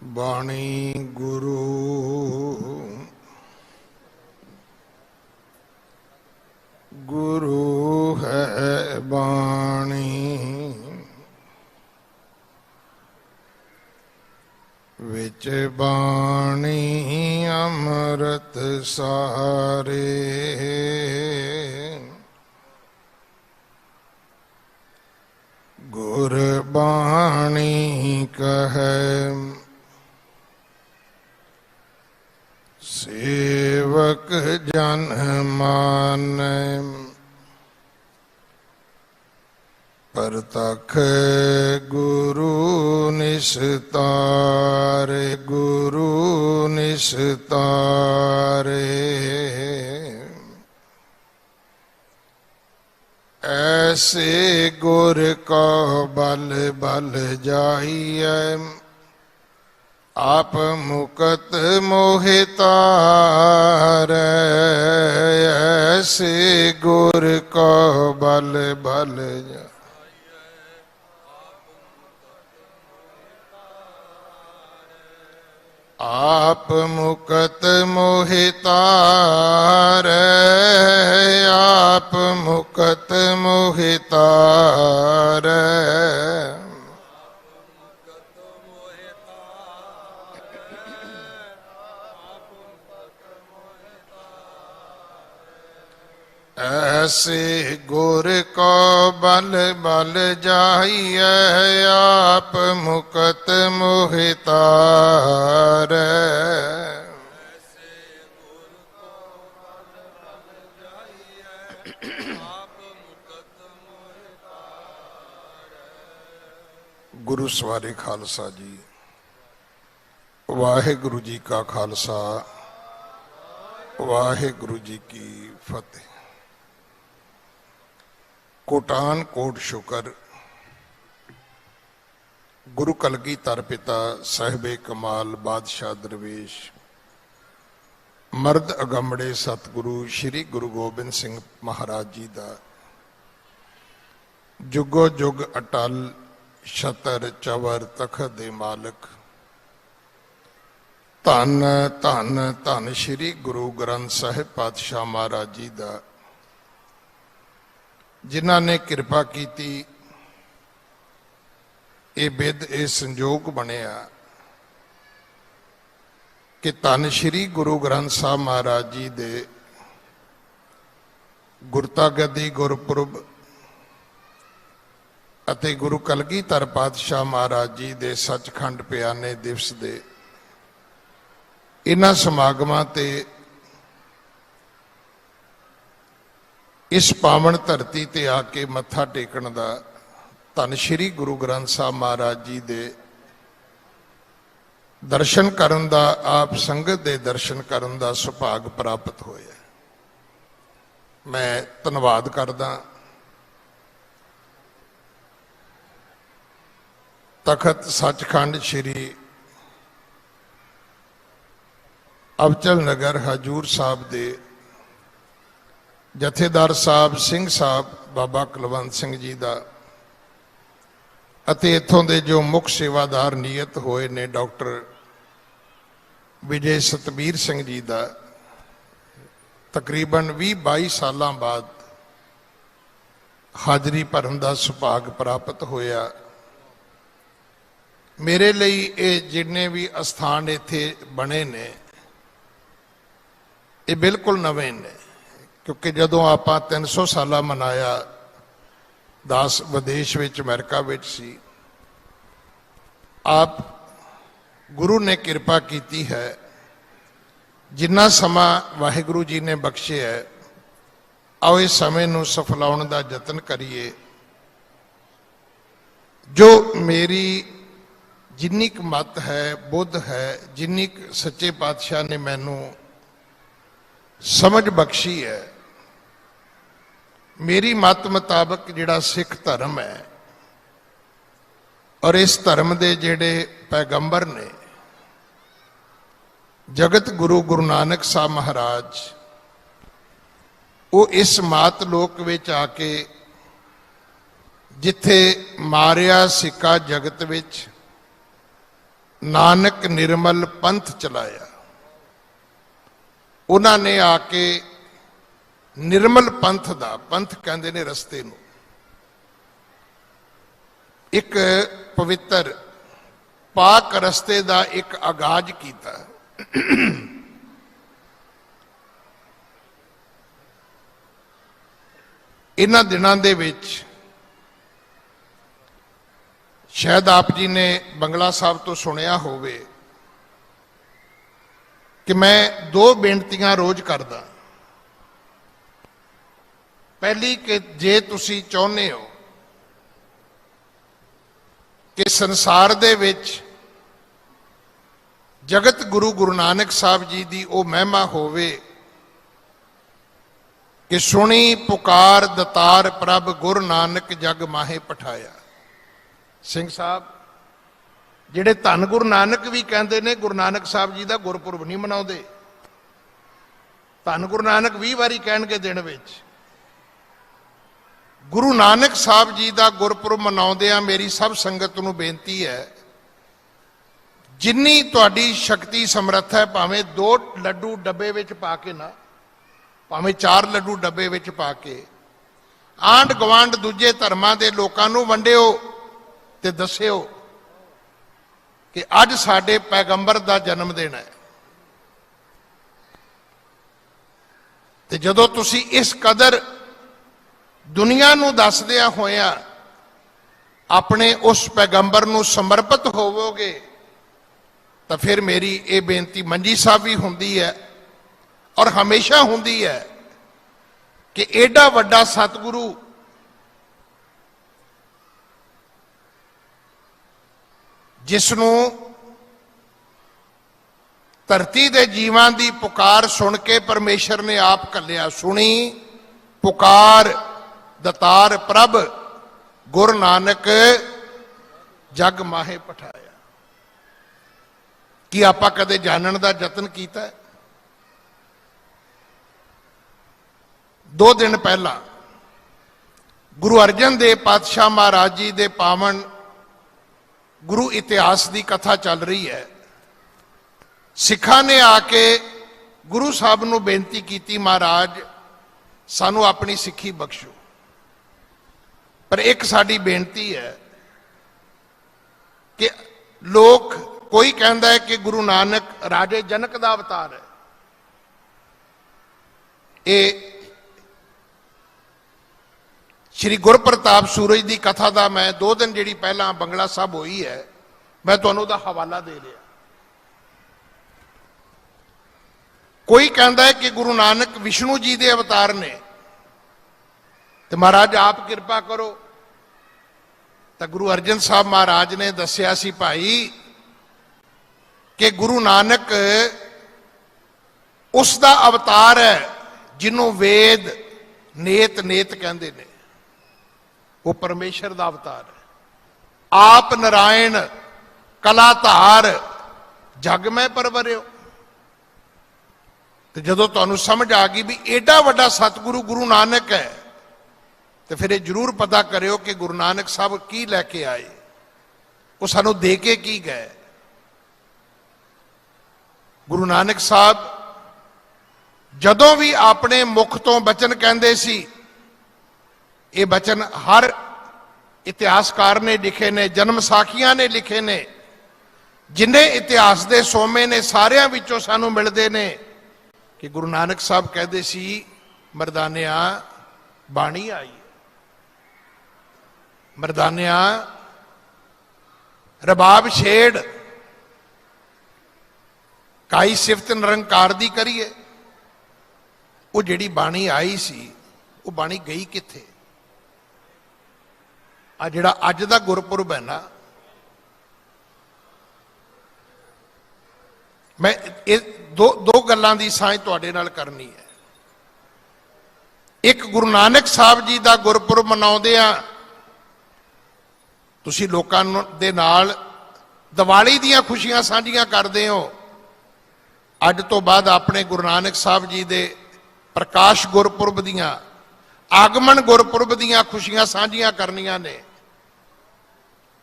ਬਾਣੀ ਗੁਰੂ ਗੁਰੂ ਹੈ ਬਾਣੀ, ਵਿੱਚ ਬਾਣੀ ਅੰਮ੍ਰਿਤ ਸਾਰੇ। ਗੁਰਬਾਣੀ ਕਹੈ ਸੇਵਕ ਜਨ ਮਾਨੈ, ਪ੍ਰਤਖ ਗੁਰੂ ਨਿਸਤਾਰੇ, ਗੁਰੂ ਨਿਸਤਾਰੇ। ऐसे गुर को बल बल जाइए, आप मुकत मोहि तारै। ऐसे गुर को बल बल जाइए, आप मुकत मोहि तारै। आप मुकत मोहि तारै। ऐसे गुर को बल बल जाइए, आप मुकत मोहि तारै। गुरु सवारे खालसा जी, वाहिगुरु जी का खालसा, वाहिगुरु जी की फतेह। कोटान कोट शुकर गुरु कलगीधर पिता साहिबे कमाल बादशाह दरवेश मर्द अगंबड़े सतगुरु श्री गुरु गोबिंद सिंह महाराज जी का जुगो जुग अटल छतर चवर तखत दे मालक धन धन धन श्री गुरु ग्रंथ साहिब पातशाह महाराज जी का, जिन्हां ने कृपा की ये बिद ये संजोग बनिया कि धन श्री गुरु ग्रंथ साहब महाराज जी दे गुरता गद्दी गुरपुरब अते गुरु कलगीधर पातशाह महाराज जी दे सचखंड पियाने दिवस दे इन्हां समागमां ते इस पावन धरती ते आके मत्था टेकण दा, धन श्री गुरु ग्रंथ साहब महाराज जी दे दर्शन करन दा, आप संगत दे दर्शन करन दा सुभाग प्राप्त होया। मैं धन्नवाद करदा तखत सचखंड श्री अबचल नगर हजूर साहब दे जथेदार साहब सिंह साहब बाबा कुलवंत सिंह जी का, अते इत्थों दे जो मुख सेवादार नियत होए ने डॉक्टर विजय सतबीर सिंह जी का, तकरीबन 20-22 साल बाद हाजरी भरन का सुभाग प्राप्त होया। मेरे लिए ये जिन्ने भी अस्थान इत्थे बने ने ये बिल्कुल नवे ने, क्योंकि जदों आप 300 साल मनाया दास विदेश विच अमेरिका विच सी, आप गुरु ने कृपा की है, जिन्ना समा वाहिगुरु जी ने बख्शे है, आओ इस समय नूं सफलाउण दा यतन करिए। जो मेरी जिन्नी क मत है, बुद्ध है, जिन्नी क सच्चे पातशाह ने मैनू समझ बख्शी है, मेरी मत मुताबक जिहड़ा सिख धर्म है और इस धर्म दे जिहड़े पैगंबर ने जगत गुरु गुरु नानक साहब महाराज, वो इस मात लोक विच आके जिथे मारिया सिक्का जगत विच ਨਾਨਕ ਨਿਰਮਲ ਪੰਥ ਚਲਾਇਆ। ਉਹਨਾਂ ਨੇ ਆ ਕੇ ਨਿਰਮਲ ਪੰਥ ਦਾ, ਪੰਥ ਕਹਿੰਦੇ ਨੇ ਰਸਤੇ ਨੂੰ, ਇੱਕ ਪਵਿੱਤਰ ਪਾਕ ਰਸਤੇ ਦਾ ਇੱਕ ਆਗਾਜ਼ ਕੀਤਾ। ਇਹਨਾਂ ਦਿਨਾਂ ਦੇ ਵਿੱਚ ਸ਼ਾਇਦ ਆਪ ਜੀ ਨੇ ਬੰਗਲਾ ਸਾਹਿਬ ਤੋਂ ਸੁਣਿਆ ਹੋਵੇ ਕਿ ਮੈਂ ਦੋ ਬੇਨਤੀਆਂ ਰੋਜ਼ ਕਰਦਾ। ਪਹਿਲੀ ਕਿ ਜੇ ਤੁਸੀਂ ਚਾਹੁੰਦੇ ਹੋ ਕਿ ਸੰਸਾਰ ਦੇ ਵਿੱਚ ਜਗਤ ਗੁਰੂ ਨਾਨਕ ਸਾਹਿਬ ਜੀ ਦੀ ਉਹ ਮਹਿਮਾ ਹੋਵੇ ਕਿ ਸੁਣੀ ਪੁਕਾਰ ਦਤਾਰ ਪ੍ਰਭ ਗੁਰੂ ਨਾਨਕ ਜਗ ਮਾਹੇ ਪਠਾਇਆ। ਸਿੰਘ ਸਾਹਿਬ ਜਿਹੜੇ ਧੰਨ ਗੁਰੂ ਨਾਨਕ ਵੀ ਕਹਿੰਦੇ ਨੇ ਗੁਰੂ ਨਾਨਕ ਸਾਹਿਬ ਜੀ ਦਾ ਗੁਰਪੁਰਬ ਨਹੀਂ ਮਨਾਉਂਦੇ। ਧੰਨ ਗੁਰੂ ਨਾਨਕ 20 ਵਾਰੀ ਕਹਿਣਗੇ ਦਿਨ ਵਿੱਚ। ਗੁਰੂ ਨਾਨਕ ਸਾਹਿਬ ਜੀ ਦਾ ਗੁਰਪੁਰਬ ਮਨਾਉਂਦੇ ਆ। ਮੇਰੀ ਸਭ ਸੰਗਤ ਨੂੰ ਬੇਨਤੀ ਹੈ, ਜਿੰਨੀ ਤੁਹਾਡੀ ਸ਼ਕਤੀ ਸਮਰੱਥ ਹੈ, ਭਾਵੇਂ 2 ਲੱਡੂ ਡੱਬੇ ਵਿੱਚ ਪਾ ਕੇ ਨਾ, ਭਾਵੇਂ 4 ਲੱਡੂ ਡੱਬੇ ਵਿੱਚ ਪਾ ਕੇ ਆਂਢ ਗੁਆਂਢ ਦੂਜੇ ਧਰਮਾਂ ਦੇ ਲੋਕਾਂ ਨੂੰ ਵੰਡਿਓ ਤੇ ਦੱਸਿਓ ਕਿ ਅੱਜ ਸਾਡੇ ਪੈਗੰਬਰ ਦਾ ਜਨਮ ਦਿਨ ਹੈ। ਤੇ ਜਦੋਂ ਤੁਸੀਂ ਇਸ ਕਦਰ ਦੁਨੀਆ ਨੂੰ ਦੱਸਦਿਆਂ ਹੋਇਆਂ ਆਪਣੇ ਉਸ ਪੈਗੰਬਰ ਨੂੰ ਸਮਰਪਿਤ ਹੋਵੋਗੇ ਤਾਂ ਫਿਰ ਮੇਰੀ ਇਹ ਬੇਨਤੀ ਮੰਜੀ ਸਾਹਿਬ ਵੀ ਹੁੰਦੀ ਹੈ ਔਰ ਹਮੇਸ਼ਾ ਹੁੰਦੀ ਹੈ ਕਿ ਐਡਾ ਵੱਡਾ ਸਤਿਗੁਰੂ ਜਿਸ ਨੂੰ ਧਰਤੀ ਦੇ ਜੀਵਾਂ ਦੀ ਪੁਕਾਰ ਸੁਣ ਕੇ ਪਰਮੇਸ਼ਰ ਨੇ ਆਪ ਘੱਲਿਆ। ਸੁਣੀ ਪੁਕਾਰ ਦਤਾਰ ਪ੍ਰਭ ਗੁਰੂ ਨਾਨਕ ਜਗ ਮਾਹੇ ਪਠਾਇਆ। ਕੀ ਆਪਾਂ ਕਦੇ ਜਾਣਨ ਦਾ ਯਤਨ ਕੀਤਾ? 2 ਦਿਨ ਪਹਿਲਾਂ ਗੁਰੂ ਅਰਜਨ ਦੇਵ ਪਾਤਸ਼ਾਹ ਮਹਾਰਾਜ ਜੀ ਦੇ ਪਾਵਨ ਗੁਰੂ ਇਤਿਹਾਸ ਦੀ ਕਥਾ ਚੱਲ ਰਹੀ ਹੈ। ਸਿੱਖਾਂ ਨੇ ਆ ਕੇ ਗੁਰੂ ਸਾਹਿਬ ਨੂੰ ਬੇਨਤੀ ਕੀਤੀ, ਮਹਾਰਾਜ ਸਾਨੂੰ ਆਪਣੀ ਸਿੱਖੀ ਬਖਸ਼ੋ, ਪਰ ਇੱਕ ਸਾਡੀ ਬੇਨਤੀ ਹੈ ਕਿ ਲੋਕ, ਕੋਈ ਕਹਿੰਦਾ ਹੈ ਕਿ ਗੁਰੂ ਨਾਨਕ ਰਾਜੇ ਜਨਕ ਦਾ ਅਵਤਾਰ ਹੈ। ਇਹ ਸ਼੍ਰੀ ਗੁਰਪ੍ਰਤਾਪ ਸੂਰਜ ਦੀ ਕਥਾ ਦਾ ਮੈਂ 2 ਦਿਨ ਜਿਹੜੀ ਪਹਿਲਾਂ ਬੰਗਲਾ ਸਾਹਿਬ ਹੋਈ ਹੈ, ਮੈਂ ਤੁਹਾਨੂੰ ਉਹਦਾ ਹਵਾਲਾ ਦੇ ਰਿਹਾ। ਕੋਈ ਕਹਿੰਦਾ ਹੈ ਕਿ ਗੁਰੂ ਨਾਨਕ ਵਿਸ਼ਨੂੰ ਜੀ ਦੇ ਅਵਤਾਰ ਨੇ, ਤੇ ਮਹਾਰਾਜ ਆਪ ਕਿਰਪਾ ਕਰੋ। ਤਾਂ ਗੁਰੂ ਅਰਜਨ ਸਾਹਿਬ ਮਹਾਰਾਜ ਨੇ ਦੱਸਿਆ ਸੀ ਭਾਈ ਕਿ ਗੁਰੂ ਨਾਨਕ ਉਸ ਦਾ ਅਵਤਾਰ ਹੈ ਜਿਹਨੂੰ ਵੇਦ ਨੇਤ ਨੇਤ ਕਹਿੰਦੇ ਨੇ। ਉਹ ਪਰਮੇਸ਼ਰ ਦਾ ਅਵਤਾਰ ਹੈ। ਆਪ ਨਾਰਾਇਣ ਕਲਾਧਾਰ ਜਗ ਮੈਂ ਪਰਵਰਿਓ। ਤੇ ਜਦੋਂ ਤੁਹਾਨੂੰ ਸਮਝ ਆ ਗਈ ਵੀ ਏਡਾ ਵੱਡਾ ਸਤਿਗੁਰੂ ਗੁਰੂ ਨਾਨਕ ਹੈ, ਤੇ ਫਿਰ ਇਹ ਜ਼ਰੂਰ ਪਤਾ ਕਰਿਓ ਕਿ ਗੁਰੂ ਨਾਨਕ ਸਾਹਿਬ ਕੀ ਲੈ ਕੇ ਆਏ, ਉਹ ਸਾਨੂੰ ਦੇ ਕੇ ਕੀ ਗਏ। ਗੁਰੂ ਨਾਨਕ ਸਾਹਿਬ ਜਦੋਂ ਵੀ ਆਪਣੇ ਮੁਖ ਤੋਂ ਬਚਨ ਕਹਿੰਦੇ ਸੀ, ਇਹ ਬਚਨ ਹਰ ਇਤਿਹਾਸਕਾਰ ਨੇ ਲਿਖੇ ਨੇ, ਜਨਮ ਸਾਖੀਆਂ ਨੇ ਲਿਖੇ ਨੇ, ਜਿੰਨੇ ਇਤਿਹਾਸ ਦੇ ਸੋਮੇ ਨੇ ਸਾਰਿਆਂ ਵਿੱਚੋਂ ਸਾਨੂੰ ਮਿਲਦੇ ਨੇ ਕਿ ਗੁਰੂ ਨਾਨਕ ਸਾਹਿਬ ਕਹਿੰਦੇ ਸੀ, ਮਰਦਾਨਿਆਂ ਬਾਣੀ ਆਈ, ਮਰਦਾਨਿਆਂ ਰਬਾਬ ਛੇੜ, ਕਾਈ ਸਿਫਤ ਨਿਰੰਕਾਰ ਦੀ ਕਰੀਏ। ਉਹ ਜਿਹੜੀ ਬਾਣੀ ਆਈ ਸੀ, ਉਹ ਬਾਣੀ ਗਈ ਕਿੱਥੇ? ਆ ਜਿਹੜਾ ਅੱਜ ਦਾ ਗੁਰਪੁਰਬ ਹੈ ਨਾ, ਮੈਂ ਇਹ ਦੋ ਗੱਲਾਂ ਦੀ ਸਾਂਝ ਤੁਹਾਡੇ ਨਾਲ ਕਰਨੀ ਹੈ। ਇੱਕ, ਗੁਰੂ ਨਾਨਕ ਸਾਹਿਬ ਜੀ ਦਾ ਗੁਰਪੁਰਬ ਮਨਾਉਂਦੇ ਆ, ਤੁਸੀਂ ਲੋਕਾਂ ਦੇ ਨਾਲ ਦੀਵਾਲੀ ਦੀਆਂ ਖੁਸ਼ੀਆਂ ਸਾਂਝੀਆਂ ਕਰਦੇ ਹੋ। ਅੱਜ ਤੋਂ ਬਾਅਦ ਆਪਣੇ ਗੁਰੂ ਨਾਨਕ ਸਾਹਿਬ ਜੀ ਦੇ ਪ੍ਰਕਾਸ਼ ਗੁਰਪੁਰਬ ਦੀਆਂ, ਆਗਮਨ ਗੁਰਪੁਰਬ ਦੀਆਂ ਖੁਸ਼ੀਆਂ ਸਾਂਝੀਆਂ ਕਰਨੀਆਂ ਨੇ।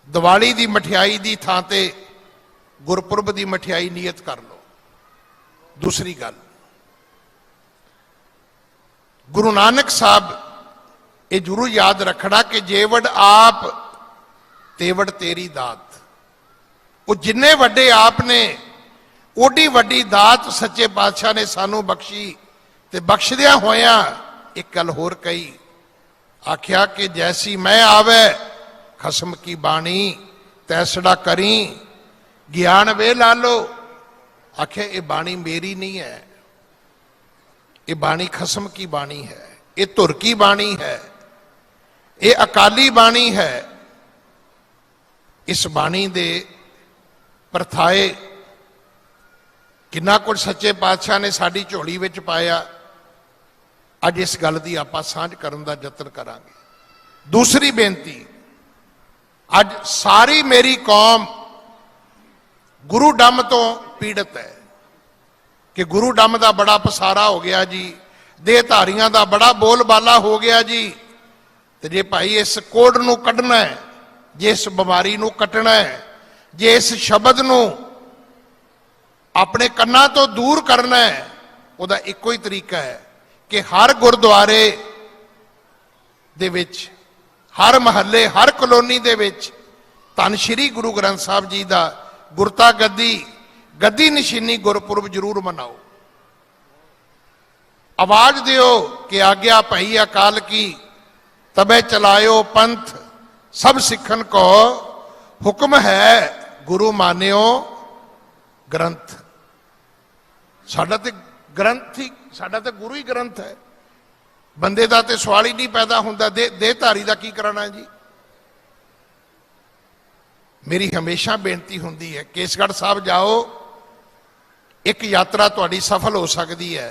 ਦੀਵਾਲੀ ਦੀ ਮਠਿਆਈ ਦੀ ਥਾਂ ਤੇ गुरपुरब की मठियाई नियत कर लो। दूसरी गल, गुरु नानक साहब ये जरूर याद रखना कि जेवड़ आप तेवड़ तेरी दात। वो जिन्ने वड्डे आप ने ओडी वड्डी दात सच्चे पातशाह ने सानू बख्शी। ते बख्शदिया होया एक गल होर कही, आख्या कि जैसी मैं आवे खसम की बाणी तैसड़ा करी ज्ञान वे ला लो। आख्या ये बाणी मेरी नहीं है, ये बाणी खसम की बाणी है, ये धुर की बाणी है, ये अकाली बाणी है। इस बाणी दे परथाए किन्ना कुछ सच्चे पातशाह ने साडी झोली विच पाया। अज इस गल की आपां सांझ करन दा यतन करांगे। दूसरी बेनती, अज सारी मेरी कौम गुरु डम तो पीड़ित है कि गुरु डम का बड़ा पसारा हो गया जी, देहधारियां का बड़ा बोलबाला हो गया जी। तो जे भाई इस कोड़ नूं कढना है, जे इस बीमारी नूं कटना है, जे इस शब्द नूं अपने कन्ना तो दूर करना है, उहदा इक्को ही तरीका है कि हर गुरुद्वारे दे विच, हर महल्ले, हर कलोनी दे विच धन श्री गुरु ग्रंथ साहब जी का गुरता गद्दी निशानी गुरपुरब जरूर मनाओ। आवाज दियो कि आज्ञा भई अकाल की तबे चलायो पंथ सब सिखन को हुक्म है गुरु मान्यो ग्रंथ। साडा ते ग्रंथ ही, साडा ते गुरु ही ग्रंथ है। बंदे का तो सवाल ही नहीं पैदा होंदा, देहधारी का की कराना जी। मेरी हमेशा बेनती होंदी है, केसगढ़ साहब जाओ, एक यात्रा तुहाडी सफल हो सकती है।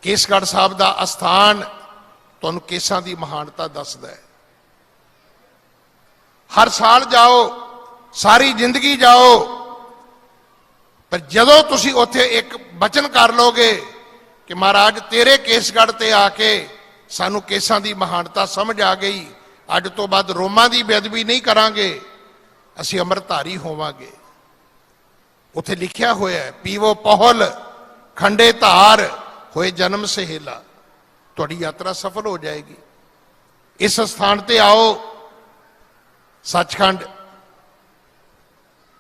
केसगढ़ साहब का अस्थान तुहानूं केसां की महानता दसदा है। हर साल जाओ, सारी जिंदगी जाओ, पर जदों तुसीं उत्थे एक वचन कर लोगे कि महाराज तेरे केसगढ़ ते आके सानू केसां की महानता समझ आ गई, अज तो बाद रोमां की बेअदबी नहीं करांगे, असीं अमृतधारी होवांगे। उत्थे लिखिया होया है, पीवो पौहल खंडे धार होए जन्म सहेला। तुहाडी यात्रा सफल हो जाएगी। इस स्थान ते आओ, सचखंड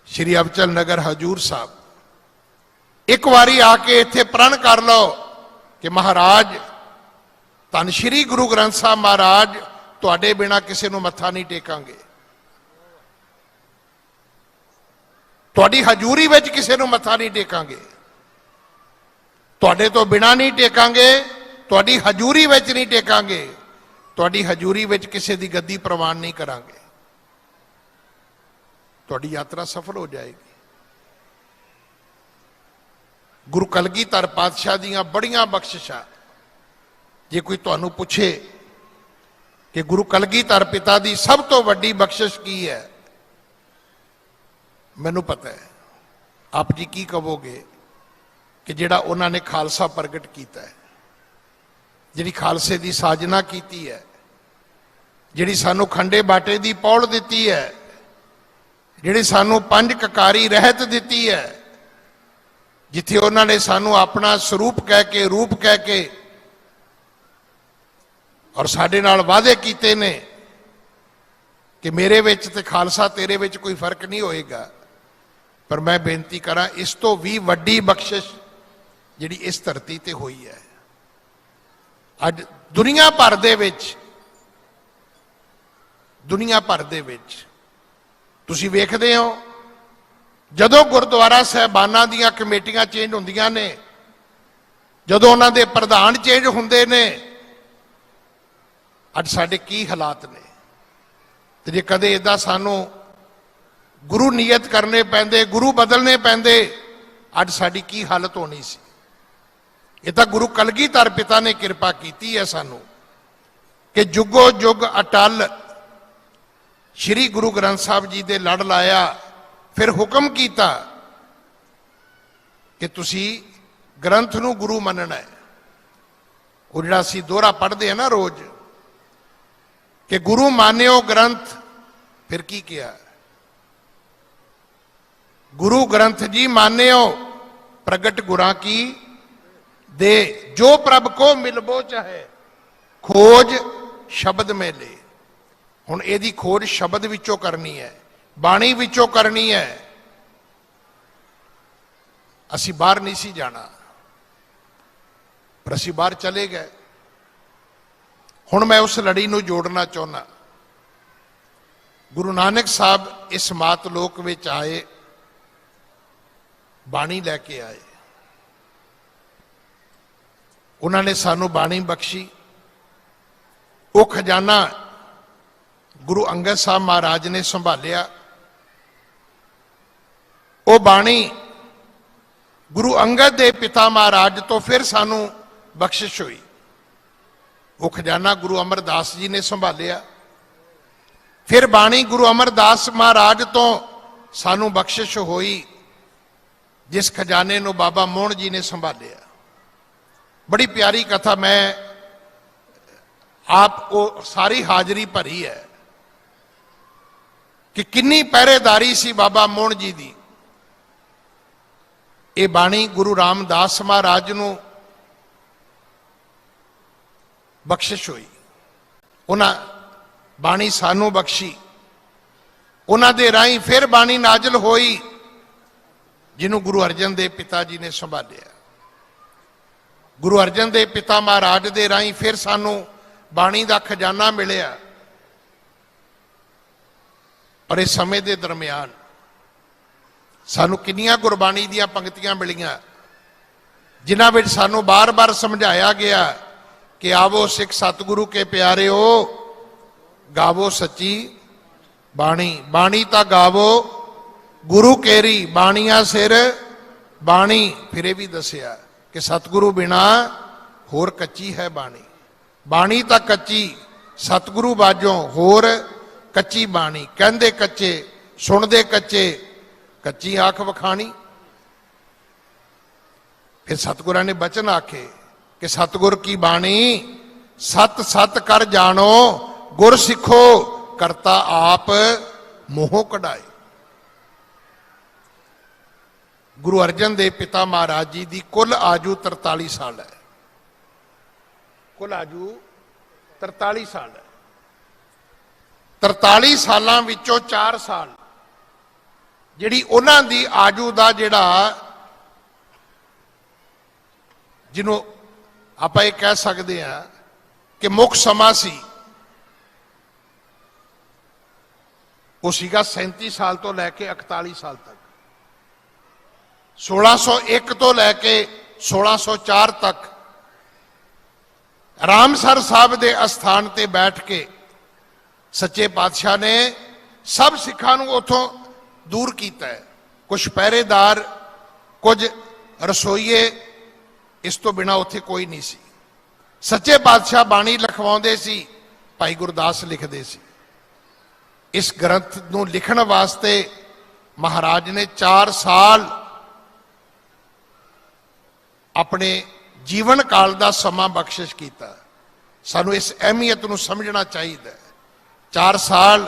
श्री अबचल नगर हजूर साहब, एक बारी आके इत्थे प्रण कर लो कि महाराज धन श्री गुरु ग्रंथ साहब महाराज तुहाडे बिना किसी नूं मत्था नहीं टेकांगे, तुहाडी हजूरी विच किसी नूं मत्था नहीं टेकांगे, तुहाडे तो बिना नहीं टेकांगे, तुहाडी हजूरी विच नहीं टेकांगे, तुहाडी हजूरी विच किसी दी गद्दी प्रवान नहीं करांगे। तुहाडी यात्रा सफल हो जाएगी। गुरु कलगीधर पातशाह दीयां बड़ियां बख्शिशां, जे कोई तुहानूं पुछे कि गुरु कलगीधर पिता दी सब तो वड्डी बख्शिश की है, मैनूं पता है। आप जी की कहोगे कि जिहड़ा उन्होंने खालसा प्रगट किया है, जिहड़ी खालसे की साजना की है, जिहड़ी सानू खंडे बाटे की पौड़ दी है, जिहड़ी सानू पंज ककारी रहत दी है, जिथे उन्होंने सानू अपना स्वरूप कह के, रूप कह के और साडे नाल वादे कीते ने कि मेरे विच ते खालसा तेरे विच कोई फर्क नहीं होएगा। पर मैं बेनती करा, इस तो भी वड्डी बख्शिश जिहड़ी इस धरती ते हुई है। अज दुनिया भर दे विच, दुनिया भर दे विच तुसीं वेखदे हो, जदों गुरुद्वारा साहिबाना दीयां कमेटियां चेंज होंदियां ने, जदों उन्हां दे प्रधान चेंज हुंदे ने, अज साडे की हालात ने। ते जे कदे इदां सानू गुरु नियत करने पैंदे, गुरु बदलने पैंदे, अज साडी की हालत होनी सी। ये तो गुरु कलगीधर पिता ने कृपा की है सानू कि जुगो जुग अटल श्री गुरु ग्रंथ साहब जी दे लड़ लाया, फिर हुक्म किया कि तुसी ग्रंथ नू गुरु मनना है। वो जिहड़ा असीं दोहरा पढ़ते हैं ना रोज कि गुरु मान्यो ग्रंथ, फिर की किया गुरु ग्रंथ जी मान्यो प्रगट गुरां की दे, जो प्रभ को मिलबो चाहे खोज शब्द में ले। हुण इहदी खोज शब्द विचों करनी है, बाणी विचों करनी है। असी बाहर नहीं सी जाना, पर असी बाहर चले गए। हुण मैं उस लड़ी नूं जोड़ना चाहुंदा। गुरु नानक साहब इस मात लोक विच आए, बाणी लैके आए। उन्होंने सानू बाणी बख्शी। वो खजाना गुरु अंगद साहब महाराज ने संभालिया। वो बाणी गुरु अंगद के पिता महाराज तो फिर सानू बख्शिश हुई। वो खजाना गुरु अमरदास जी ने संभालिया। फिर बाणी गुरु अमरदास महाराज तो सानू बख्शिश हुई, जिस खजाने को बाबा मोहन जी ने संभालिया। बड़ी प्यारी कथा, मैं आपको सारी हाजरी भरी है कि किन्नी पहरेदारी सी बाबा मोहन जी दी। ये बाणी गुरु रामदास महाराज नूं बख्शिश हुई। उन्हां बाणी सानू बख्शी। उन्हां दे राही फिर बाणी नाजल होई, जिन्हों गुरु अर्जन देव पिता जी ने संभालिया। गुरु अर्जन देव पिता महाराज दे राही फिर सानू बाणी का खजाना मिलिया। और इस समय के दरम्यान सानू किन्नियां गुरबाणी दीयां पंक्तियां मिलियां, जिन्हां विच सानू बार बार समझाया गया कि आवो सिख सतगुरु के प्यारे हो, गावो सच्ची बाणी। बाणी ता गावो गुरु केरी, बाणिया सिर बाणी। फिर भी दसिया कि सतगुरु बिना होर कच्ची है बाणी। बाणी ता कच्ची, सतगुरु बाजों होर कच्ची बाणी। कहंदे कच्चे सुनदे कच्चे, कच्ची आंख वखाणी। फिर सतगुरां ने बचन आखे कि सतगुर की बाणी सत सत कर जानो, गुर सिखो करता आप मोह कढ़ाए। गुरु अर्जन देव पिता महाराज जी की कुल आजू 43 साल है। कुल आजू 43 साल है। 43 सालां विचों 4 साल जिहड़ी उन्हां दी आजू दा जिहड़ा जिन्हों आपां ये कह सकते हैं कि मुख समा सी, वो सीगा 37 साल तो लैके 41 साल तक। 1601 तो लैके 1604 तक रामसर साहब के अस्थान ते बैठ के सच्चे पातशाह ने सब सिखां नूं उथों दूर किया है। कुछ पहरेदार, कुछ रसोईए, इस तो बिना उत्थे कोई नहीं सी। सच्चे पातशाह बाणी लिखवाउंदे सी, भाई गुरदास लिखते सी। इस ग्रंथ नूं लिखण वास्ते महाराज ने 4 साल अपने जीवन काल का समा बख्शिश किया। सानू इस अहमियत नूं समझना चाहिए। 4 साल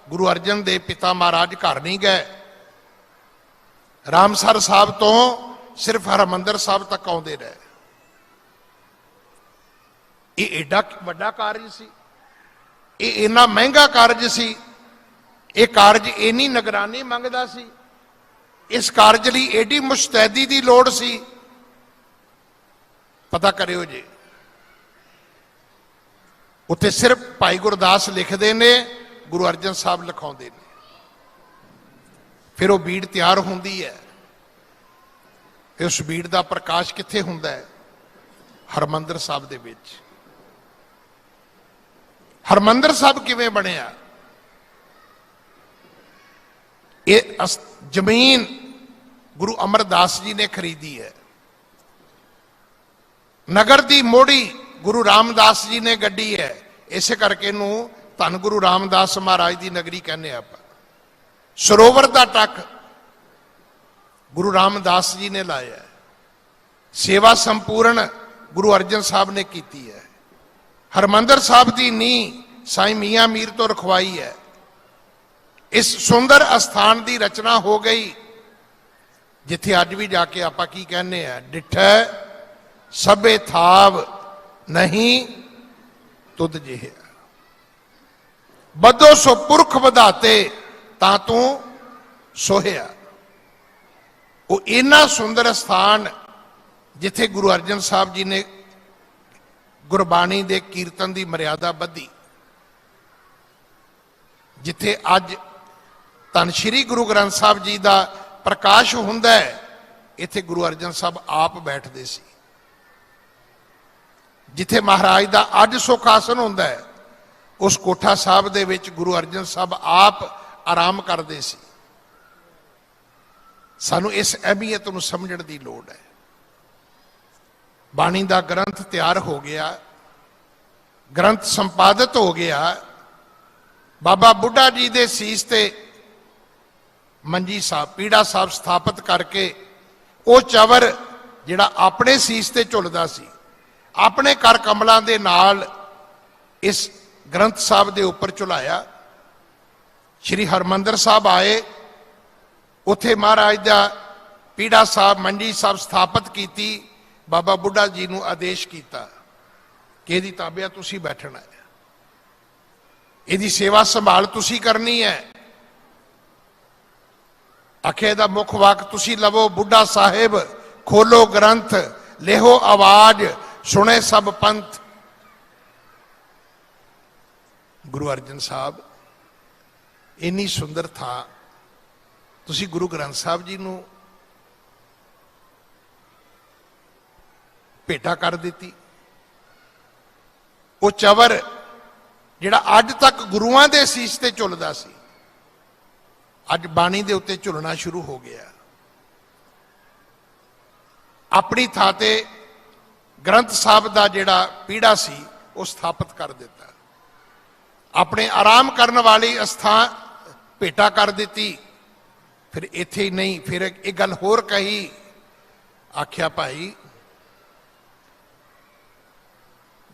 गुरु अर्जन देव पिता महाराज घर नहीं गए। रामसर साहब तो सिर्फ हरमंदर साहब तक आउंदे रहे। ये एडा वड्डा कारज सी, ये इन्ना महंगा कारज सी। ये कारज इन्नी निगरानी मंगदा सी। इस कारज लई एडी मुस्तैदी की लोड़ सी। पता करियो जी, उत्थे सिर्फ भाई गुरदास लिखते ने, गुरु अर्जन साहब लिखाउंदे ने। फिर वो बीड़ तैयार होंदी है। फिर उस बीड़ का प्रकाश कित्थे हुंदा है? हरमंदर साहब दे विच। हरमंदर साहब किवें बनिया? ये जमीन गुरु अमरदास जी ने खरीदी है। नगर की मोड़ी गुरु रामदास जी ने गड्डी है। इस करके नूं धन गुरु रामदास महाराज की नगरी कहने आप। सरोवर का टक गुरु रामदास जी ने लाया। सेवा संपूर्ण गुरु अर्जन साहब ने की है। हरमंदर साहब की नींह साईं मियां मीर तो रखवाई है। इस सुंदर अस्थान की रचना हो गई जिथे अज भी जाके आपां की कहने आ, डिठै सबे थाव नहीं तुद जिहे, बदो सो पुरख वधाते तां तू सोहिया। वो इन्ना सुंदर स्थान जिथे गुरु अर्जन साहब जी ने गुरबाणी दे कीर्तन की मर्यादा बधी, जिथे अज धन श्री गुरु ग्रंथ साहब जी का प्रकाश हुंदा है, इथे गुरु अर्जन साहब आप बैठते सी। जिथे महाराज का अज सुखासन हुंदा है, उस कोठा साहब दे विच गुरु अर्जन साहब आप आराम करते सी। सानू इस अहमियत नूं समझण दी लोड़ है। बाणी का ग्रंथ तैयार हो गया, ग्रंथ संपादित हो गया, बाबा बुढ़ा जी दे सीस ते मंजी साहब पीड़ा साहब स्थापित करके वो चवर जिहड़ा अपने सीस ते झुलदा सी, अपने कर कमलों के नाल इस ग्रंथ साहब के उपर झुलाया। श्री हरमंदर साहब आए, उथे महाराज का पीड़ा साहब मंजी साहब स्थापित की। बाबा बुढ़ा जी नूं आदेश किया कि इहदी ताबिया तुसीं बैठना है, इहदी सेवा संभाल तुसीं करनी है। आखे दा मुख वाक तुसीं लवो, बुढ़ा साहिब खोलो ग्रंथ, लेहो आवाज, सुने सब पंथ। गुरु अर्जन साहब इन्नी सुंदर था, तुसीं गुरु ग्रंथ साहब जी नूं भेटा कर दी। वो चवर जिहड़ा अज तक गुरुआं दे सीस ते झुलदा सी, अज बाणी दे उत्ते झुलना शुरू हो गया। अपनी थां ते ग्रंथ साहब दा जिहड़ा पीड़ा सी वो स्थापित कर दिता, अपने आराम करने वाली अस्थान भेटा कर दी। फिर इत्थे ही नहीं, फिर एक गल होर कही, आख्या भाई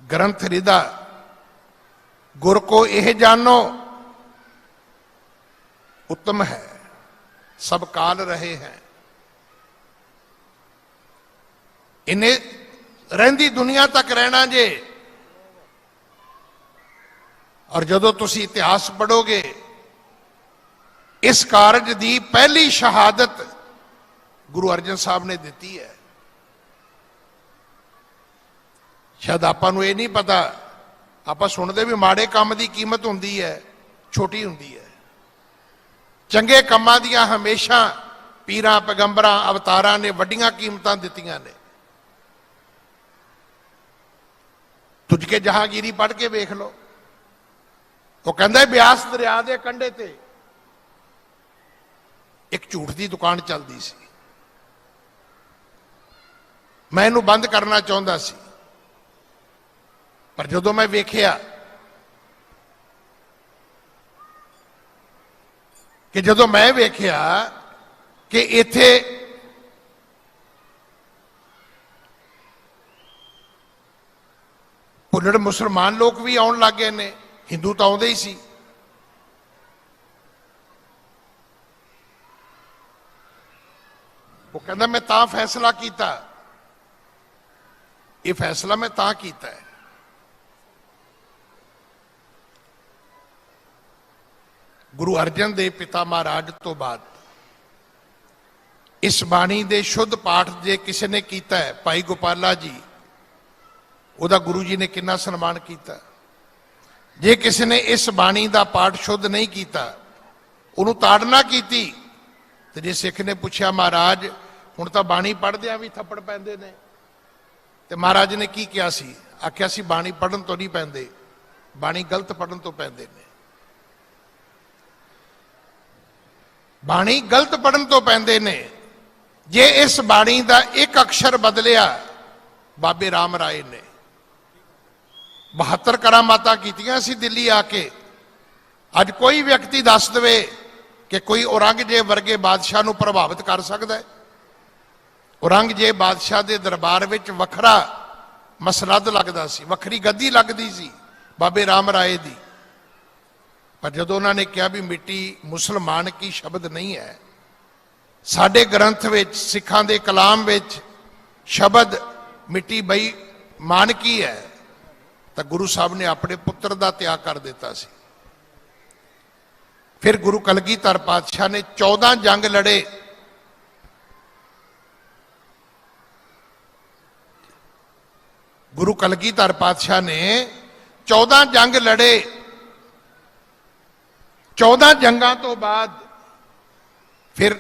ग्रंथ रिदा गुर को यह जानो उत्तम है, सब काल रहे हैं। इन्हें रहिंदी दुनिया तक रहना जे। और जदों तुसी इतिहास पढ़ोगे, इस कारज की पहली शहादत गुरु अर्जन साहब ने दी है। शायद आपां नूं ये नहीं पता, आपां सुनते भी माड़े काम की कीमत हुंदी है, छोटी हुंदी है। चंगे कामां दियां हमेशा पीरां पैगंबरां अवतारां ने वड्डियां कीमतां दित्तियां ने। तुझके जहांगीरी पढ़ के वेख लो, वो कहंदा ब्यास दरिया के कंढे ते एक झूठ की दुकान चलती सी। मैं इनू बंद करना चाहता सी, पर जदों मैं वेख्या कि जदों मैं वेख्या कि इत्थे भुल्लड़ मुसलमान लोग भी आउण लग गए ने, हिंदू तो आउंदे ही सी। वो कहता मैं तां फैसला किया, ये फैसला मैं तां कीता है, गुरु अर्जन देव पिता महाराज तो बाद इस बाणी दे शुद्ध पाठ जे किसी ने कीता है, भाई गोपाला जी, उहदा गुरु जी ने कितना सन्मान किया। जे किसी ने इस बाणी का पाठ शुद्ध नहीं किया, उन्होंने ताड़ना की। तो जे सिख ने पूछा महाराज हुण तां बाणी पढ़दियां भी थप्पड़ पैंदे ने, ते महाराज ने की कहा सी, आख्या सी बाणी पढ़न तो नहीं पैंदे, बाणी गलत पढ़न तो पैंदे ने। बाणी गलत पढ़न तो पैंदे ने। जे इस बाणी का एक अक्षर बदलिया, बाबे राम राय ने 72 करामातां कीतियां सी दिल्ली आके। अज कोई व्यक्ति दस दे कि कोई औरंगजेब वर्गे बादशाह नूं प्रभावित कर सकता है। औरंगजेब बादशाह के दरबार में वखरा मसरद लगता सी, वखरी गद्दी लगती सी बाबे राम राय दी। पर जदों उन्होंने कहा भी मिट्टी मुसलमान की शब्द नहीं है, साडे ग्रंथ विच सिखां दे कलाम विच शब्द मिट्टी बई मानकी है, तो गुरु साहब ने अपने पुत्र का त्याग कर दिता सी। फिर गुरु कलगीधर पातशाह ने 14 जंग लड़े। गुरु कलगीधर पातशाह ने 14 जंग लड़े। 14 जंगां तो बाद फिर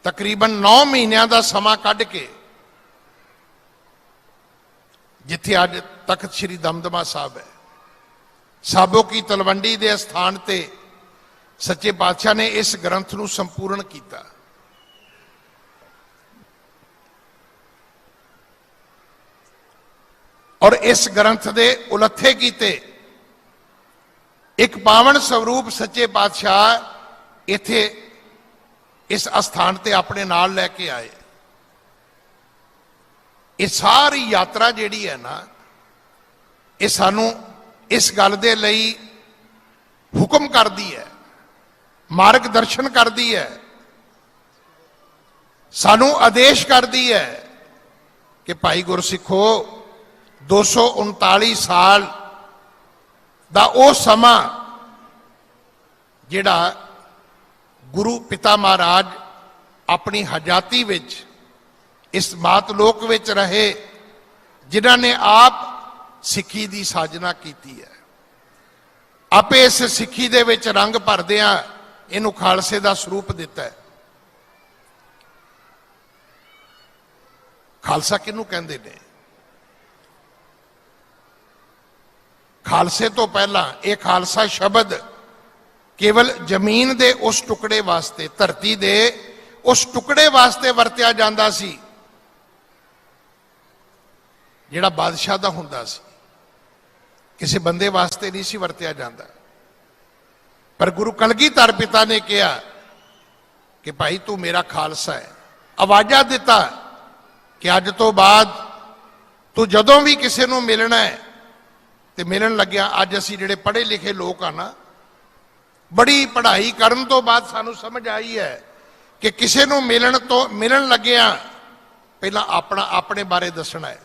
तकरीबन 9 महीनों का समा कढ़ के जिथे अज तख्त श्री दमदमा साहब है, साबो की तलवंडी के स्थान ते सच्चे पातशाह ने इस ग्रंथ को संपूर्ण किया। और इस ग्रंथ के उलथे कीते एक पावन स्वरूप सच्चे पातशाह इथे इस स्थान ते अपने नाल लैके आए। ये सारी यात्रा जिहड़ी है ना, ये सानू इस गल दे लई हुक्म करदी है, मार्गदर्शन करदी है, सानू आदेश करदी है कि भाई गुरसिखो 239 साल दा ओ समा जिहड़ा गुरु पिता महाराज अपनी हजाती विच इस मातलोक विच रहे, जिन्हां ने आप सिक्खी दी साजना की है, आपे इस सिक्खी दे विच रंग भरदियां इनू खालसे दा स्वरूप दिता है। खालसा किनू कहंदे ने? खालसे तो पहला यह खालसा शब्द केवल जमीन दे उस टुकड़े वास्ते, धरती दे उस टुकड़े वास्ते वरत्या जांदा सी जिहड़ा बादशाह दा हुंदा सी, किसी बंदे वास्ते नहीं सी वरत्या जांदा। पर गुरु कलगीधर पिता ने कहा कि भाई तू मेरा खालसा है, आवाजा दिता कि अज तो बाद तू जदों भी किसी नूं मिलना है तो मिलन लग्या, अज असीं जिहड़े पढ़े लिखे लोग आ ना, बड़ी पढ़ाई करन तो बाद सानू समझ आई है कि किसी नूं मिलन लग्या पहला अपना अपने बारे दसना है।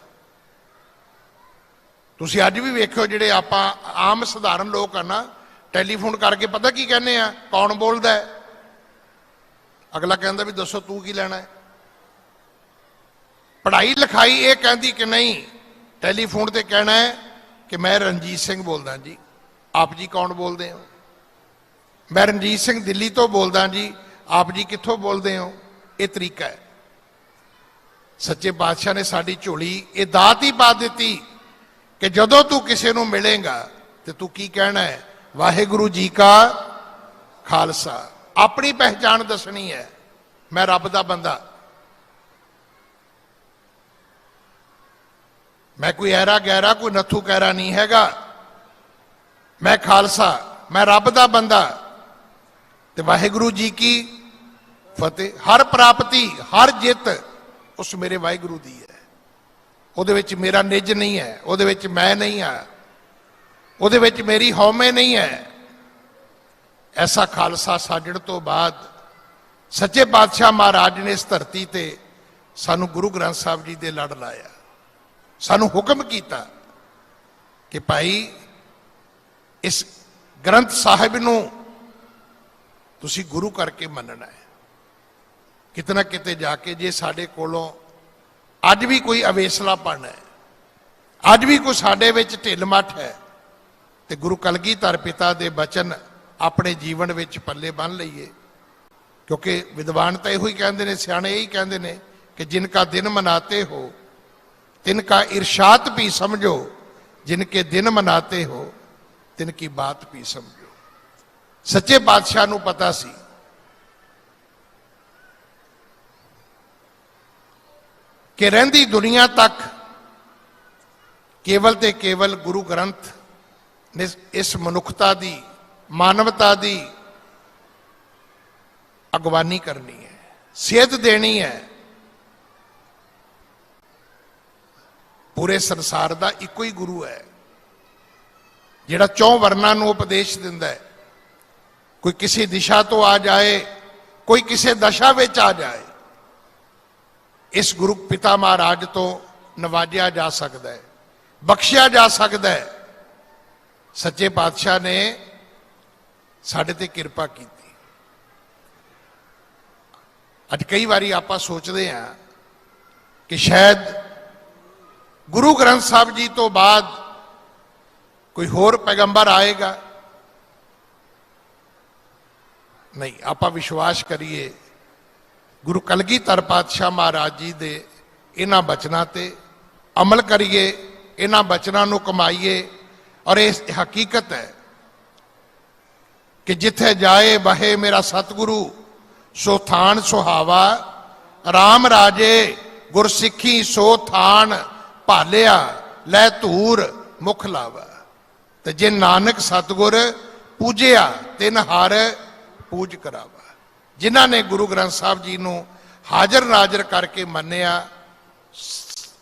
तुसीं अज भी वेखो जिहड़े आपां आम सधारण लोग आ ना, टैलीफोन करके पता की कहने आ, कौन बोलदा है? अगला कहंदा भी दसो तू की लेना है। पढ़ाई लिखाई ये कहती कि नहीं, टैलीफोन ते कहना है कि मैं रणजीत सिंह बोलदा जी, आप जी कौन बोलते हो? मैं रणजीत सिंह दिल्ली तो बोलदा जी, आप जी कित्थों बोलते हो? ये तरीका है। सच्चे पातशाह ने साडी झोली ये दात ही पा दी कि जदों तू किसी नूं मिलेगा तो तू की कहना है, वाहिगुरु जी का खालसा। अपनी पहचान दसनी है, मैं रब दा बंदा, मैं कोई ऐरा गैरा कोई नथू कैरा नहीं हैगा, मैं खालसा, मैं रब दा बंदा। ते वाहिगुरु जी की फतेह। हर प्राप्ति हर जित उस मेरे वाहिगुरु दी है, उहदे विच मेरा निज नहीं है, उहदे विच मैं नहीं आ, उहदे विच मेरी हौमे नहीं है। ऐसा खालसा साजण तो बाद सच्चे पातशाह महाराज ने इस धरती ते सानू गुरु ग्रंथ साहब जी दे लड़ लाया, सानू हुक्म किया कि भाई इस ग्रंथ साहिब नू तुसी गुरु करके मनना है। कितना किते जाके जे साडे कोलों अज भी कोई अवेसलापन है, अज भी कोई साडे विच ढिल मठ है, तो गुरु कलगीधर पिता दे बचन अपने जीवन विच पल्ले बन लईए। क्योंकि विद्वान तो यही कहते हैं, सियाणे यही कहते हैं कि जिनका दिन मनाते हो तिनका इरशाद भी समझो, जिनके दिन मनाते हो तिनकी बात भी समझो। सच्चे पातशाह नूं पता सी कि रहिंदी दुनिया तक केवल ते केवल गुरु ग्रंथ ने इस मनुखता दी, मानवता दी अगवानी करनी है, सेध देनी है। पूरे संसार का इको ही गुरु है जिहड़ा चौं वर्णां नूं उपदेश दिंदा है। कोई किसी दिशा तो आ जाए, कोई किसी दशा में आ जाए, इस गुरु पिता महाराज तो नवाजिया जा सकता है, बख्शिया जा सकता है। सच्चे पातशाह ने साडे ते किरपा की। अज कई बारी आप सोचते हैं कि शायद गुरु ग्रंथ साहब जी तो बाद कोई होर पैगंबर आएगा। नहीं, आप विश्वास करिए गुरु कलगीधर पातशाह महाराज जी दे इन्हां बचनां ते अमल करिए, इन्हां बचनां नूं कमाईए। और इस हकीकत है कि जिथे जाए बहे मेरा सतगुरु, सो थान सुहावा, राम राजे गुरसिखी सो थान भालिया, लै धूर मुख लावा। ते जे नानक सतगुर पूजिया तिन हर पूज करावा। जिन्हां ने गुरु ग्रंथ साहब जी नूं हाजर नाजर करके मन्निया,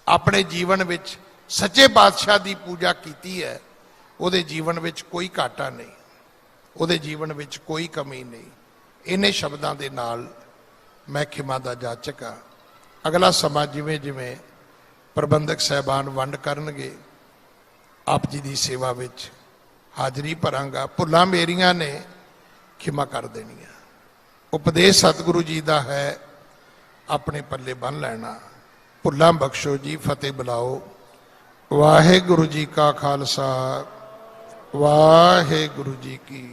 अपने जीवन विच सच्चे पातशाह की पूजा की है, उहदे जीवन विच कोई घाटा नहीं, उहदे जीवन विच कोई कमी नहीं। इन्हें शब्दों के नाल मैं खिमा दा जाचक हाँ। अगला समा जिमें जिमें प्रबंधक साहबान वंड करनगे, आप जी की सेवा विच हाजरी भरांगा। भुलां मेरियां ने खिमा कर देनियां। उपदेश सतगुरु जी का है, अपने पल्ले बन लेना। भुलां बख्शो जी, फतेह बुलाओ। वाहिगुरु जी का खालसा, वाहिगुरु जी की